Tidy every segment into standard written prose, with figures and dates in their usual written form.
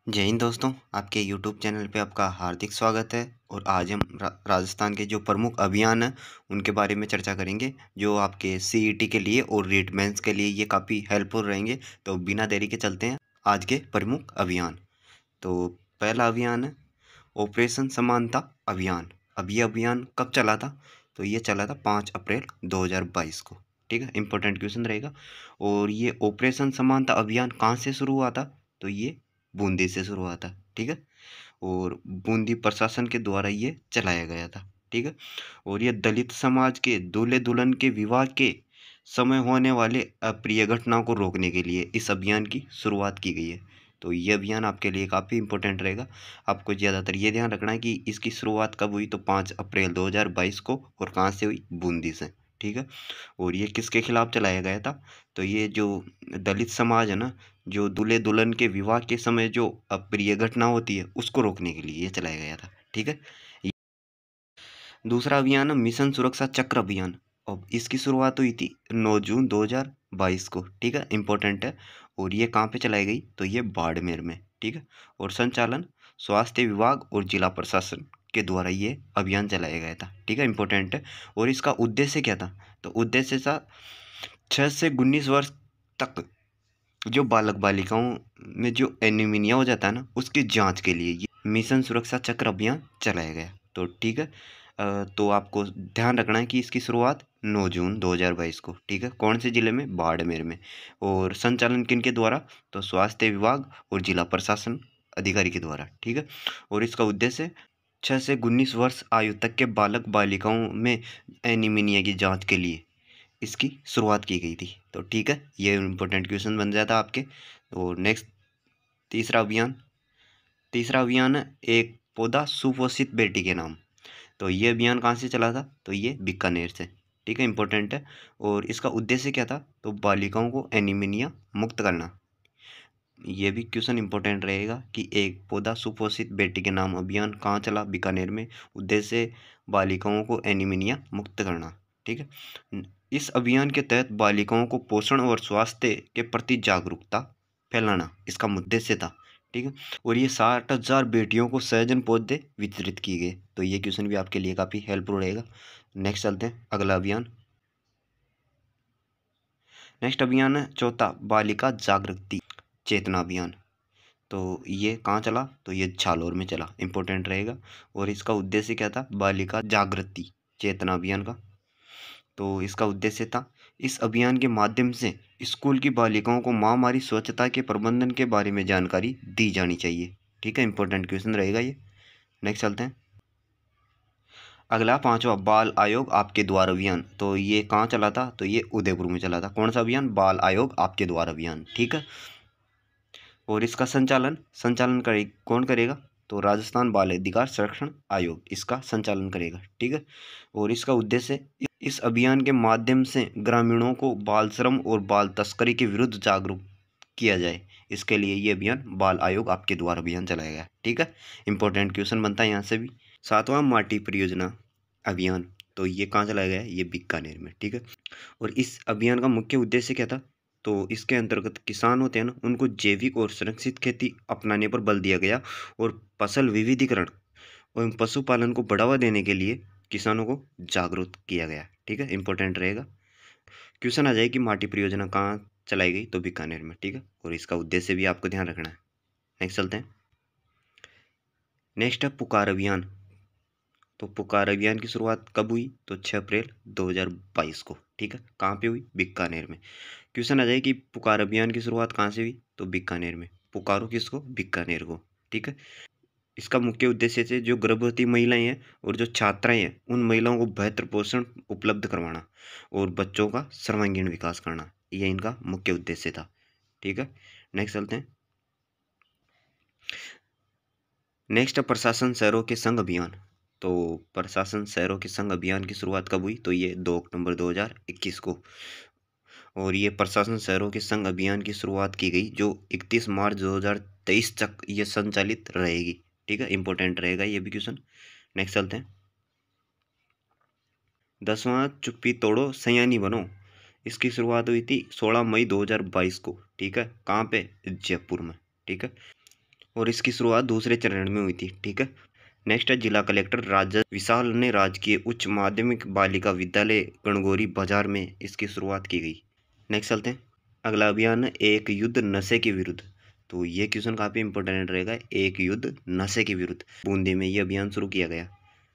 जय हिंद दोस्तों, आपके यूट्यूब चैनल पे आपका हार्दिक स्वागत है। और आज हम राजस्थान के जो प्रमुख अभियान हैं उनके बारे में चर्चा करेंगे, जो आपके सीईटी के लिए और रीट मेंस के लिए ये काफ़ी हेल्पफुल रहेंगे। तो बिना देरी के चलते हैं आज के प्रमुख अभियान। तो पहला अभियान है ऑपरेशन समानता अभियान। अब ये अभियान कब चला था? तो ये चला था 5 अप्रैल 2022 को। ठीक है, इंपॉर्टेंट क्वेश्चन रहेगा। और ये ऑपरेशन समानता अभियान कहाँ से शुरू हुआ था? तो ये बूंदी से शुरू हुआ था। ठीक है, और बूंदी प्रशासन के द्वारा ये चलाया गया था। ठीक है, और ये दलित समाज के दूल्हे दुल्हन के विवाह के समय होने वाले अप्रिय घटनाओं को रोकने के लिए इस अभियान की शुरुआत की गई है। तो ये अभियान आपके लिए काफ़ी इंपॉर्टेंट रहेगा। आपको ज़्यादातर ये ध्यान रखना है कि इसकी शुरुआत कब हुई, तो 5 अप्रैल 2022 को। और कहाँ से हुई? बूंदी से। ठीक है, और ये किसके खिलाफ चलाया गया था? तो ये जो दलित समाज है ना, जो दूल्हे दुल्हन के विवाह के समय जो अप्रिय घटना होती है उसको रोकने के लिए ये चलाया गया था। ठीक है, दूसरा अभियान है मिशन सुरक्षा चक्र अभियान। और इसकी शुरुआत हुई थी 9 जून 2022 को। ठीक है, इंपॉर्टेंट है। और ये कहाँ पे चलाई गई? तो ये बाड़मेर में। ठीक है, और संचालन स्वास्थ्य विभाग और जिला प्रशासन के द्वारा ये अभियान चलाया गया था। ठीक है, इंपॉर्टेंट है। और इसका उद्देश्य क्या था? तो उद्देश्य था 6 से 19 वर्ष तक जो बालक बालिकाओं में जो एनीमिनिया हो जाता है ना, उसकी जांच के लिए ये मिशन सुरक्षा चक्र अभियान चलाया गया। तो ठीक है, तो आपको ध्यान रखना है कि इसकी शुरुआत 9 जून 2022 को। ठीक है, कौन से ज़िले में? बाड़मेर में। और संचालन किनके द्वारा? तो स्वास्थ्य विभाग और जिला प्रशासन अधिकारी के द्वारा। ठीक है, और इसका उद्देश्य 6 से 19 वर्ष आयु तक के बालक बालिकाओं में एनीमिनिया की जांच के लिए इसकी शुरुआत की गई थी। तो ठीक है, ये इम्पोर्टेंट क्वेश्चन बन जाता आपके। और नेक्स्ट तीसरा अभियान है एक पौधा सुपोषित बेटी के नाम। तो ये अभियान कहाँ से चला था? तो ये बीकानेर से। ठीक है, इंपॉर्टेंट है। और इसका उद्देश्य क्या था? तो बालिकाओं को एनीमिनिया मुक्त करना। ये भी क्वेश्चन इंपॉर्टेंट रहेगा कि एक पौधा सुपोषित बेटी के नाम अभियान कहाँ चला? बीकानेर में। उद्देश्य बालिकाओं को एनीमिनिया मुक्त करना। ठीक है, इस अभियान के तहत बालिकाओं को पोषण और स्वास्थ्य के प्रति जागरूकता फैलाना इसका उद्देश्य था। ठीक है, और ये 60,000 बेटियों को सहजन पौधे वितरित किए गए। तो ये क्वेश्चन भी आपके लिए काफ़ी हेल्पफुल रहेगा। नेक्स्ट चलते हैं अगला अभियान। नेक्स्ट अभियान है चौथा बालिका जागृति चेतना अभियान। तो ये कहाँ चला? तो ये झालोर में चला। इंपॉर्टेंट रहेगा। और इसका उद्देश्य क्या था? बालिका जागृति चेतना अभियान का। तो इसका उद्देश्य था इस अभियान के माध्यम से स्कूल की बालिकाओं को महामारी स्वच्छता के प्रबंधन के बारे में जानकारी दी जानी चाहिए। ठीक है, इंपॉर्टेंट क्वेश्चन रहेगा ये। नेक्स्ट चलते हैं अगला पांचवा बाल आयोग आपके द्वार अभियान। तो ये कहाँ चला था? तो ये उदयपुर में चला था। कौन सा अभियान? बाल आयोग आपके द्वार अभियान। ठीक है, और इसका संचालन संचालन करे कौन करेगा? तो राजस्थान बाल अधिकार संरक्षण आयोग इसका संचालन करेगा। ठीक है, और इसका उद्देश्य इस अभियान के माध्यम से ग्रामीणों को बाल श्रम और बाल तस्करी के विरुद्ध जागरूक किया जाए। इसके लिए ये अभियान बाल आयोग आपके द्वार अभियान चलाया गया। ठीक है, इंपॉर्टेंट क्वेश्चन बनता है यहाँ से भी। सातवां माटी परियोजना अभियान। तो ये कहाँ चलाया गया है? ये बीकानेर में। ठीक है, और इस अभियान का मुख्य उद्देश्य क्या था? तो इसके अंतर्गत किसान होते हैं ना, उनको जैविक और संरक्षित खेती अपनाने पर बल दिया गया। और फसल विविधीकरण और पशुपालन को बढ़ावा देने के लिए किसानों को जागरूक किया गया। ठीक है, इंपॉर्टेंट रहेगा। क्वेश्चन आ जाए कि माटी परियोजना कहाँ चलाई गई? तो बीकानेर में। ठीक है, और इसका उद्देश्य भी आपको ध्यान रखना है। नेक्स्ट चलते हैं। नेक्स्ट है पुकार अभियान। तो पुकार अभियान की शुरुआत कब हुई? तो 6 अप्रैल 2022 को। ठीक है, कहाँ पे हुई? बीकानेर में। क्वेश्चन आ जाए कि पुकार अभियान की शुरुआत कहाँ से हुई? तो बीकानेर में। पुकारो किसको? बीकानेर को। ठीक है, इसका मुख्य उद्देश्य से जो गर्भवती महिलाएं हैं और जो छात्राएं हैं उन महिलाओं को बेहतर पोषण उपलब्ध करवाना और बच्चों का सर्वांगीण विकास करना, ये इनका मुख्य उद्देश्य था। ठीक है, नेक्स्ट चलते हैं। नेक्स्ट है प्रशासन शहरों के संघ अभियान। तो प्रशासन शहरों के संघ अभियान की शुरुआत कब हुई? तो ये 2 अक्टूबर 2021 को। और ये प्रशासन शहरों के संघ अभियान की शुरुआत की गई, जो 31 मार्च 2023 तक ये संचालित रहेगी। ठीक है, इंपॉर्टेंट रहेगा ये भी क्वेश्चन। नेक्स्ट चलते हैं। 10वां चुप्पी तोड़ो सयानी बनो। इसकी शुरुआत हुई थी 16 मई 2022 को। ठीक है, कहाँ पे? जयपुर में। ठीक है, और इसकी शुरुआत दूसरे चरण में हुई थी। ठीक है। नेक्स्ट है जिला कलेक्टर राजा विशाल ने राजकीय उच्च माध्यमिक बालिका विद्यालय गणगौरी बाजार में इसकी शुरुआत की गई। नेक्स्ट चलते हैं। अगला अभियान है एक युद्ध नशे के विरुद्ध। तो ये क्वेश्चन काफ़ी इंपॉर्टेंट रहेगा। एक युद्ध नशे के विरुद्ध, बूंदी में ये अभियान शुरू किया गया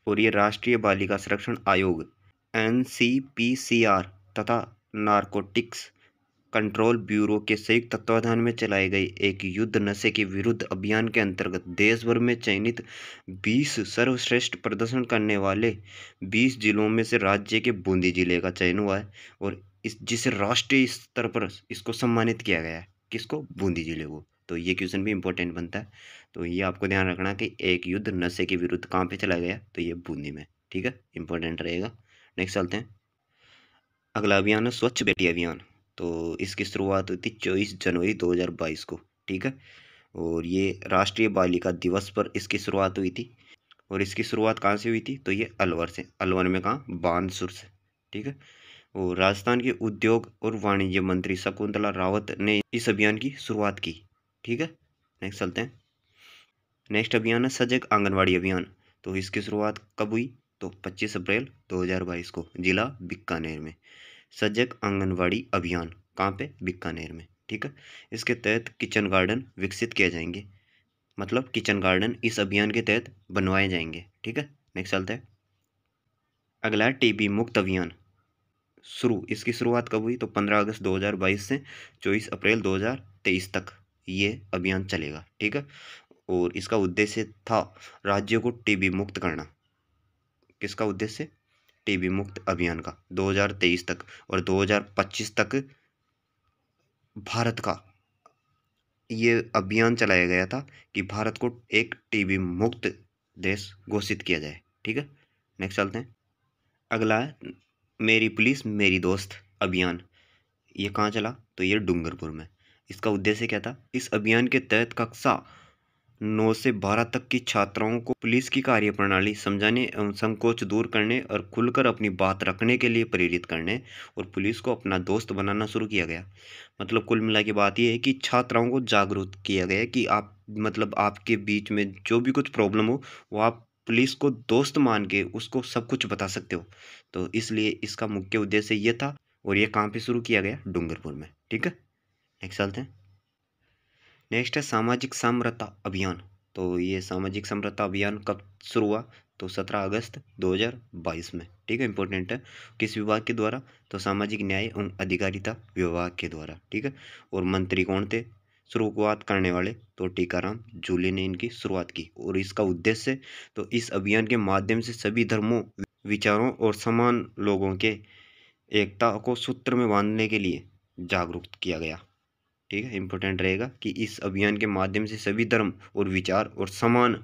और ये राष्ट्रीय बालिका संरक्षण आयोग NCPCR तथा नारकोटिक्स कंट्रोल ब्यूरो के संयुक्त तत्वाधान में चलाए गए एक युद्ध नशे के विरुद्ध अभियान के अंतर्गत देश भर में चयनित 20 सर्वश्रेष्ठ प्रदर्शन करने वाले 20 जिलों में से राज्य के बूंदी जिले का चयन हुआ है और इस जिसे राष्ट्रीय स्तर पर इसको सम्मानित किया गया है। किसको? बूंदी जिले को। तो ये क्वेश्चन भी इंपॉर्टेंट बनता है। तो ये आपको ध्यान रखना कि एक युद्ध नशे के विरुद्ध कहाँ पे चलाया गया, तो ये बूंदी में। ठीक है, इंपॉर्टेंट रहेगा। नेक्स्ट चलते हैं। अगला अभियान है स्वच्छ बेटी अभियान। तो इसकी शुरुआत हुई थी 24 जनवरी 2022 को। ठीक है, और ये राष्ट्रीय बालिका दिवस पर इसकी शुरुआत हुई थी। और इसकी शुरुआत कहाँ से हुई थी, तो ये अलवर से। अलवर में कहाँ? बानसूर से। ठीक है, और राजस्थान के उद्योग और वाणिज्य मंत्री शकुंतला रावत ने इस अभियान की शुरुआत की। ठीक है, नेक्स्ट चलते हैं। नेक्स्ट अभियान है सजग आंगनवाड़ी अभियान। तो इसकी शुरुआत कब हुई, तो 25 अप्रैल 2022 को जिला बीकानेर में। सजग आंगनवाड़ी अभियान कहाँ पे? बीकानेर में। ठीक है, इसके तहत किचन गार्डन विकसित किए जाएंगे। मतलब किचन गार्डन इस अभियान के तहत बनवाए जाएंगे। ठीक है, नेक्स्ट चलते हैं। अगला है टीबी मुक्त अभियान। इसकी शुरुआत कब हुई, तो 15 अगस्त 2022 से 24 अप्रैल 2023 तक ये अभियान चलेगा। ठीक है, और इसका उद्देश्य था राज्यों को टीबी मुक्त करना। किसका उद्देश्य? टीबी मुक्त अभियान का 2023 तक, और 2025 तक भारत का ये अभियान चलाया गया था कि भारत को एक टीबी मुक्त देश घोषित किया जाए। ठीक है, नेक्स्ट चलते हैं। अगला है मेरी पुलिस मेरी दोस्त अभियान। ये कहाँ चला, तो ये डूंगरपुर में। इसका उद्देश्य क्या था? इस अभियान के तहत कक्षा 9 से 12 तक की छात्राओं को पुलिस की कार्यप्रणाली समझाने एवं संकोच दूर करने और खुलकर अपनी बात रखने के लिए प्रेरित करने और पुलिस को अपना दोस्त बनाना शुरू किया गया। मतलब कुल मिला के बात यह है कि छात्राओं को जागरूक किया गया कि आप मतलब आपके बीच में जो भी कुछ प्रॉब्लम हो वो आप पुलिस को दोस्त मान के उसको सब कुछ बता सकते हो। तो इसलिए इसका मुख्य उद्देश्य ये था, और ये कहाँ पे शुरू किया गया? डूंगरपुर में। ठीक है, नेक्स्ट चलते हैं। नेक्स्ट है सामाजिक समरसता अभियान। तो ये सामाजिक समरसता अभियान कब शुरू हुआ, तो 17 अगस्त 2022 में। ठीक है, इंपॉर्टेंट है। किस विभाग के द्वारा, तो सामाजिक न्याय एवं अधिकारिता विभाग के द्वारा। ठीक है, और मंत्री कौन थे शुरुआत करने वाले, तो टीकाराम जूली ने इनकी शुरुआत की। और इसका उद्देश्य, तो इस अभियान के माध्यम से सभी धर्मों, विचारों और समान लोगों के एकता को सूत्र में बांधने के लिए जागरूक किया गया। ठीक है, इंपॉर्टेंट रहेगा कि इस अभियान के माध्यम से सभी धर्म और विचार और समान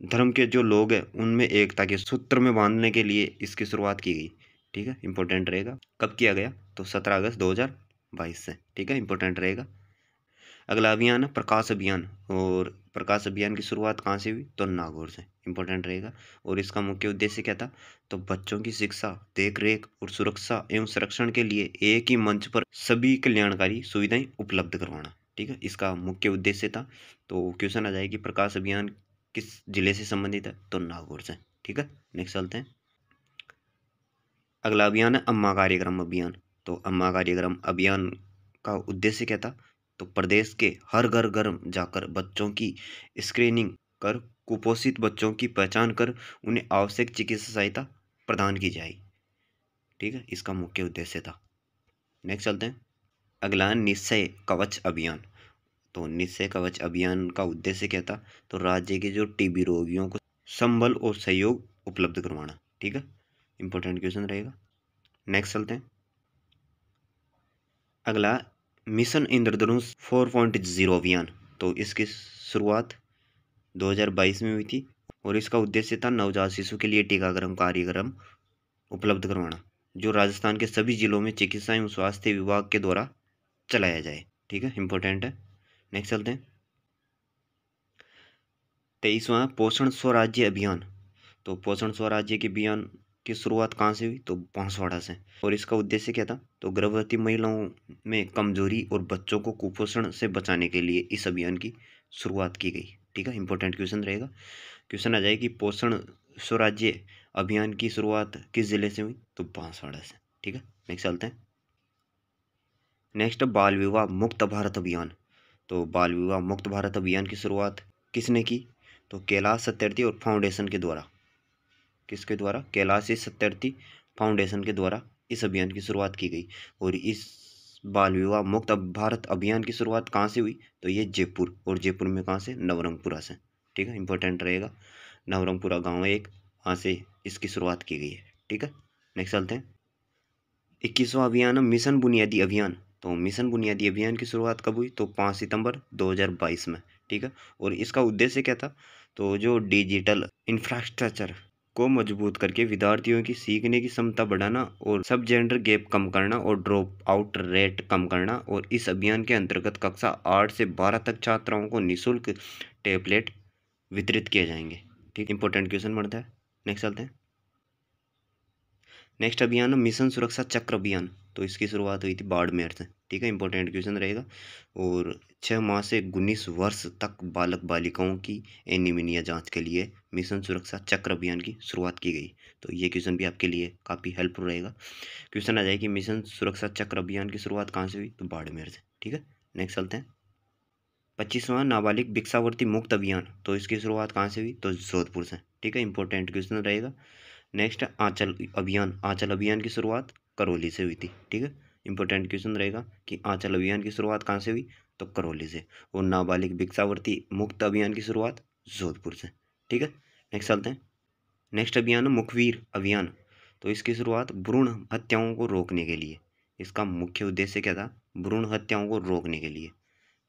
धर्म के जो लोग हैं उनमें एकता के सूत्र में बांधने के लिए इसकी शुरुआत की गई। ठीक है, इंपॉर्टेंट रहेगा। कब किया गया, तो 17 अगस्त 2022 से। ठीक है, इंपॉर्टेंट रहेगा। अगला अभियान है प्रकाश अभियान। और प्रकाश अभियान की शुरुआत कहाँ से हुई, तो नागौर से। इंपॉर्टेंट रहेगा। और इसका मुख्य उद्देश्य क्या था, तो बच्चों की शिक्षा, देख रेख और सुरक्षा एवं संरक्षण के लिए एक ही मंच पर सभी कल्याणकारी सुविधाएं उपलब्ध करवाना। ठीक है, इसका मुख्य उद्देश्य था। तो क्वेश्चन आ जाएगी प्रकाश अभियान किस जिले से संबंधित है, तो नागौर से। ठीक है, नेक्स्ट चलते हैं। अगला अभियान है अम्मा कार्यक्रम अभियान। तो अम्मा कार्यक्रम अभियान का उद्देश्य क्या था, तो प्रदेश के हर घर घर जाकर बच्चों की स्क्रीनिंग कर कुपोषित बच्चों की पहचान कर उन्हें आवश्यक चिकित्सा सहायता प्रदान की जाए। ठीक है, इसका मुख्य उद्देश्य था। नेक्स्ट चलते हैं। अगला है निश्चय कवच अभियान। तो निश्चय कवच अभियान का उद्देश्य क्या था, तो राज्य के जो टीबी रोगियों को संबल और सहयोग उपलब्ध करवाना। ठीक है, इंपॉर्टेंट क्वेश्चन रहेगा। नेक्स्ट चलते हैं। अगला मिशन इंद्रधनुष 4.0 अभियान। तो इसकी शुरुआत 2022 में हुई थी और इसका उद्देश्य था नवजात शिशु के लिए टीकाकरण कार्यक्रम उपलब्ध करवाना, जो राजस्थान के सभी जिलों में चिकित्सा एवं स्वास्थ्य विभाग के द्वारा चलाया जाए। ठीक है, इंपॉर्टेंट है। नेक्स्ट चलते हैं। 23वां पोषण स्वराज्य अभियान। तो पोषण स्वराज्य के अभियान की शुरुआत कहाँ से हुई, तो बांसवाड़ा से। और इसका उद्देश्य क्या था, तो गर्भवती महिलाओं में कमजोरी और बच्चों को कुपोषण से बचाने के लिए इस अभियान की शुरुआत की गई। ठीक है, इंपॉर्टेंट क्वेश्चन रहेगा। क्वेश्चन आ जाए कि पोषण स्वराज्य अभियान की शुरुआत किस जिले से हुई, तो बांसवाड़ा से। ठीक है, नेक्स्ट चलते हैं। नेक्स्ट, बाल विवाह मुक्त भारत अभियान। तो बाल विवाह मुक्त भारत अभियान की शुरुआत किसने की, तो कैलाश सत्यार्थी और फाउंडेशन के द्वारा। किसके द्वारा, कैलाश सत्यार्थी फाउंडेशन के द्वारा इस अभियान की शुरुआत की गई। और इस बाल विवाह मुक्त भारत अभियान की शुरुआत कहाँ से हुई, तो ये जयपुर, और जयपुर में कहाँ से, नवरंगपुरा से। ठीक है, इंपॉर्टेंट रहेगा। नवरंगपुरा गांव है एक, वहाँ से इसकी शुरुआत की गई है। ठीक है, नेक्स्ट चलते हैं। 21वां अभियान मिशन बुनियादी अभियान। तो मिशन बुनियादी अभियान की शुरुआत कब हुई, तो 5 सितंबर 2022 में। ठीक है, और इसका उद्देश्य क्या था, तो जो डिजिटल इंफ्रास्ट्रक्चर को मजबूत करके विद्यार्थियों की सीखने की क्षमता बढ़ाना और सब जेंडर गैप कम करना और ड्रॉप आउट रेट कम करना। और इस अभियान के अंतर्गत कक्षा 8 से 12 तक छात्राओं को निःशुल्क टैबलेट वितरित किए जाएंगे। ठीक, इंपॉर्टेंट क्वेश्चन बनता है। नेक्स्ट चलते हैं। नेक्स्ट अभियान मिशन सुरक्षा चक्र अभियान। तो इसकी शुरुआत हुई थी बाड़मेर से। ठीक है, इंपॉर्टेंट क्वेश्चन रहेगा। और 6 माह से 19 वर्ष तक बालक बालिकाओं की एनीमिया जांच के लिए मिशन सुरक्षा चक्र अभियान की शुरुआत की गई। तो ये क्वेश्चन भी आपके लिए काफ़ी हेल्पफुल रहेगा। क्वेश्चन आ जाए कि मिशन सुरक्षा चक्र अभियान की शुरुआत कहाँ से हुई, तो बाड़मेर से। ठीक है, नेक्स्ट चलते हैं। 25वां नाबालिग भिक्षावृत्ति मुक्त अभियान। तो इसकी शुरुआत कहाँ से हुई, तो जोधपुर से। ठीक है, इंपॉर्टेंट क्वेश्चन रहेगा। नेक्स्ट, आंचल अभियान। आंचल अभियान की शुरुआत करौली से हुई थी। ठीक है, इंपॉर्टेंट क्वेश्चन रहेगा कि आंचल अभियान की शुरुआत कहाँ से हुई, तो करौली से। और नाबालिग भिक्षावृत्ति मुक्त अभियान की शुरुआत जोधपुर से। ठीक है, नेक्स्ट चलते हैं। नेक्स्ट अभियान मुखबिर अभियान। तो इसकी शुरुआत भ्रूण हत्याओं को रोकने के लिए। इसका मुख्य उद्देश्य क्या था, भ्रूण हत्याओं को रोकने के लिए।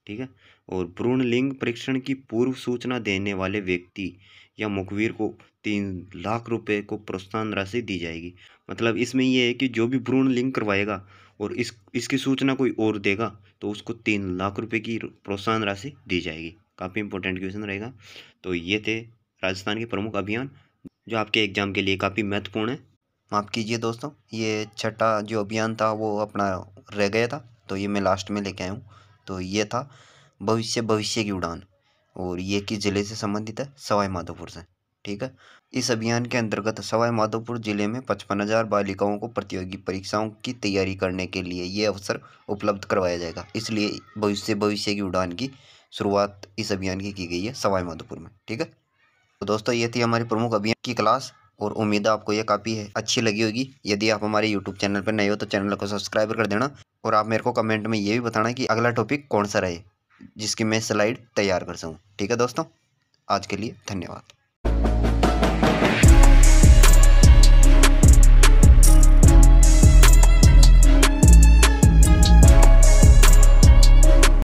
ठीक है, और भ्रूण लिंग परीक्षण की पूर्व सूचना देने वाले व्यक्ति या मुखबिर को 3 लाख रुपए को प्रोत्साहन राशि दी जाएगी। मतलब इसमें ये है कि जो भी भ्रूण लिंग करवाएगा और इसकी सूचना कोई और देगा तो उसको 3 लाख रुपए की प्रोत्साहन राशि दी जाएगी। काफ़ी इंपॉर्टेंट क्वेश्चन रहेगा। तो ये थे राजस्थान के प्रमुख अभियान जो आपके एग्जाम के लिए काफ़ी महत्वपूर्ण है। माफ़ कीजिए दोस्तों, ये छठा जो अभियान था वो अपना रह गया था, तो ये मैं लास्ट में लेके आया हूँ। तो ये था भविष्य की उड़ान, और ये किस ज़िले से संबंधित है, सवाई माधोपुर से। ठीक है, इस अभियान के अंतर्गत सवाई माधोपुर जिले में 55,000 बालिकाओं को प्रतियोगी परीक्षाओं की तैयारी करने के लिए ये अवसर उपलब्ध करवाया जाएगा। इसलिए भविष्य की उड़ान की शुरुआत इस अभियान की गई है सवाई माधोपुर में। ठीक है, तो दोस्तों ये थी हमारी प्रमुख अभियान की क्लास, और उम्मीद है आपको ये काफ़ी अच्छी लगी होगी। यदि आप हमारे यूट्यूब चैनल पर नए हो तो चैनल को सब्सक्राइब कर देना, और आप मेरे को कमेंट में ये भी बताना कि अगला टॉपिक कौन सा रहे जिसकी मैं स्लाइड तैयार कर सकूँ। ठीक है दोस्तों, आज के लिए धन्यवाद।